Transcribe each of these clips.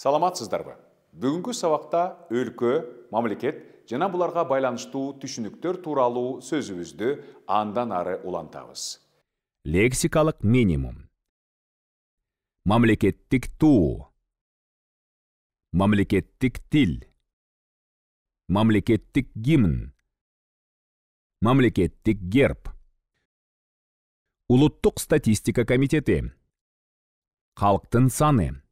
Саламатсыздарбы? Бүгүнкү сабакта өлкө, мамлекет жана буларга байланыштуу түшүнүктөр тууралуу сөзүбүздү андан ары улантабыз. Лексикалык минимум. Мамлекеттик туу. Мамлекеттик тил. Мамлекеттик гимн. Мамлекеттик герб. Улуттук статистика комитети. Калктын саны.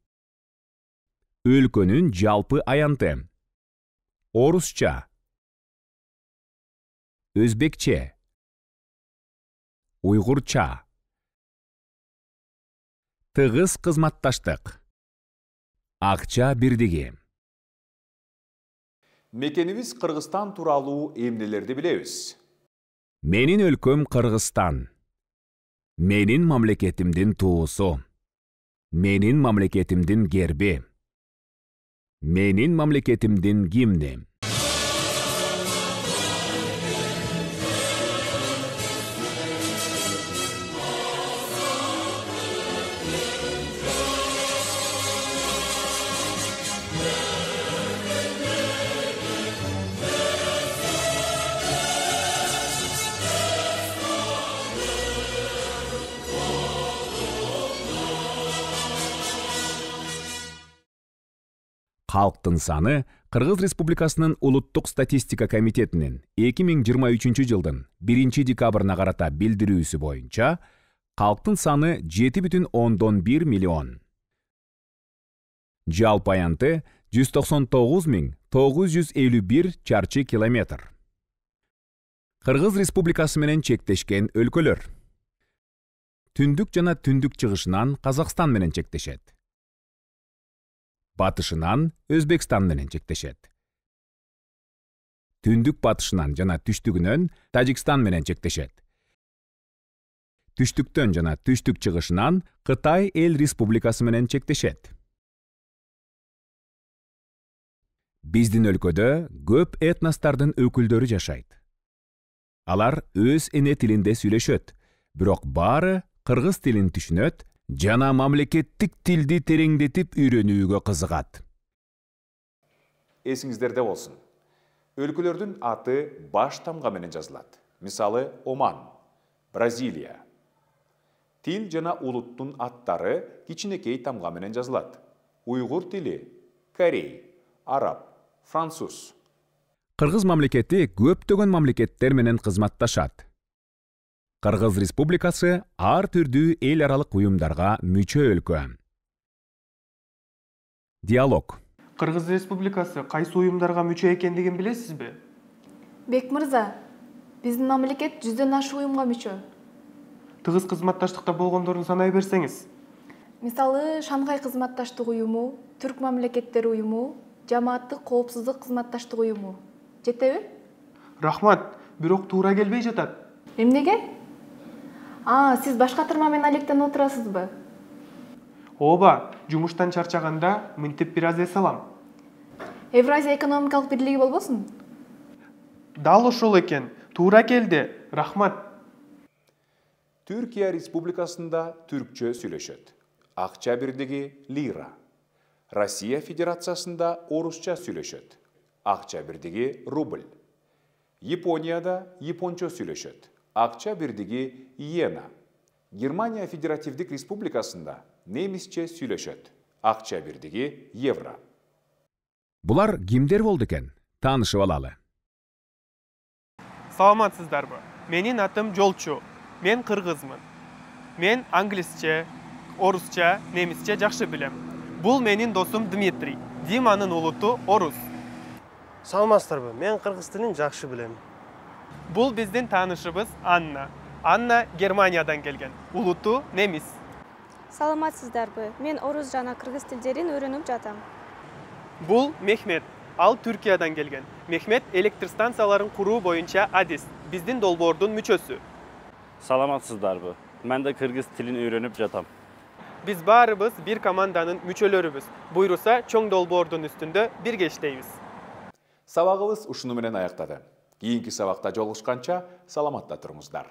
Өлкөнүн жалпы аянты. Орусча. Өзбекче. Уйгурча. Тыгыз кызматташтык. Акча бирдиги. Мекенибиз Кыргызстан тууралуу эмнелерди билебиз? Менин өлкөм Кыргызстан. Менин мамлекетимдин туусу. Менин мамлекетимдин герби. Менин мамлекетимдин гимни. Калктын саны Кыргыз Республикасынын Улуттук статистика комитетинин 2023 жылдын 1 декабрына карата билдирүүсү боюнча калктын саны 7,1 миллион. Жалпы аянты 199,951 чарчы километр. Кыргыз Республикасы менен чектешкен өлкөлөр. Түндүк жана түндүк чыгышынан Казакстан менен чектешет. Батышынан Өзбекстан менен чектешет. Түндүк батышынан жана түштүгүнөн Тажикстан менен чектешет. Түштүктөн жана түштүк чыгышынан Кытай эл республикасы менен чектешет. Биздин өлкөдө көп этностордун өкүлдөрү жашайт. Алар өз эне тилинде сүйлөшөт, бирок баары кыргыз тилин түшүнөт жана мамлекеттик тилди тереңдетип үйрөнүүгө кызыгат. Эсиңиздерде болсун. Өлкөлөрдүн аты баш тамга менен жазылат. Мисалы Оман, Бразилия. Тил жана улуттун аттары кичинекей тамга менен жазылат. Уйгур тили, Корей, араб, француз. Кыргыз мамлекети көптөгөн мамлекеттер менен кызматташат. Кыргыз Республикасы ар түрдүү эл аралык уюмдарга мүчө өлкө. Диалог. Кыргыз Республикасы кайсы уюмдарга мүчө экендигин билесизби? Бек мырза, биздин мамлекет 100дөн ашык уюмга мүчө. Тыгыз кызматташтыкта болгондорун санай берсеңиз. Мисалы, Шанхай кызматташтык уюму, Түрк мамлекеттери уюму, Жамааттык коопсуздук кызматташтык уюму. Жетеби? Рахмат, бирок туура келбей жатат. Эмнеге? Сиз башка тырма менен алектенип отурасызбы? Ооба, жумуштан чарчаганда мынтип бир аз эс алам. Евразия экономикалык бирлиги болбосун? Дал ошол экен, туура келди. Рахмат. Түркия Республикасында түркчө сүйлөшөт. Акча бирдиги лира. Россия Федерациясында орусча сүйлөшөт. Акча бирдиги рубль. Японияда япончо сүйлөшөт. Акча бирдиги иена. Германия Федеративдик Республикасында немисче сүйлөшөт. Акча бирдиги евро. Булар кимдер болду экен? Таанышып алалы. Саламатсыздарбы? Менин атым Жолчу. Мен кыргызмын. Мен англисче, орусча, немисче жакшы билем. Бул менин досум Дмитрий. Диманын улуту орус. Саламатсыздарбы? Мен кыргыз тилин жакшы билем. Бул биздин таанышыбыз Анна. Анна Германиядан келген. Улуту немис. Саламатсыздарбы? Мен орус жана кыргыз тилдерин үйрөнүп жатам. Бул Мехмет. Ал Түркиядан келген. Мехмет электр станцияларын куруу боюнча адис. Биздин долбоордун мүчөсү. Саламатсыздарбы? Мен да кыргыз тилин үйрөнүп жатам. Биз баарыбыз бир команданын мүчөлөрүбүз. Буйруса чоң долбоордун үстүндө бирге иштейбиз. Сабагыбыз ушуну менен аяктады. Кийинки сабакта жолугушканча саламатта туруңуздар.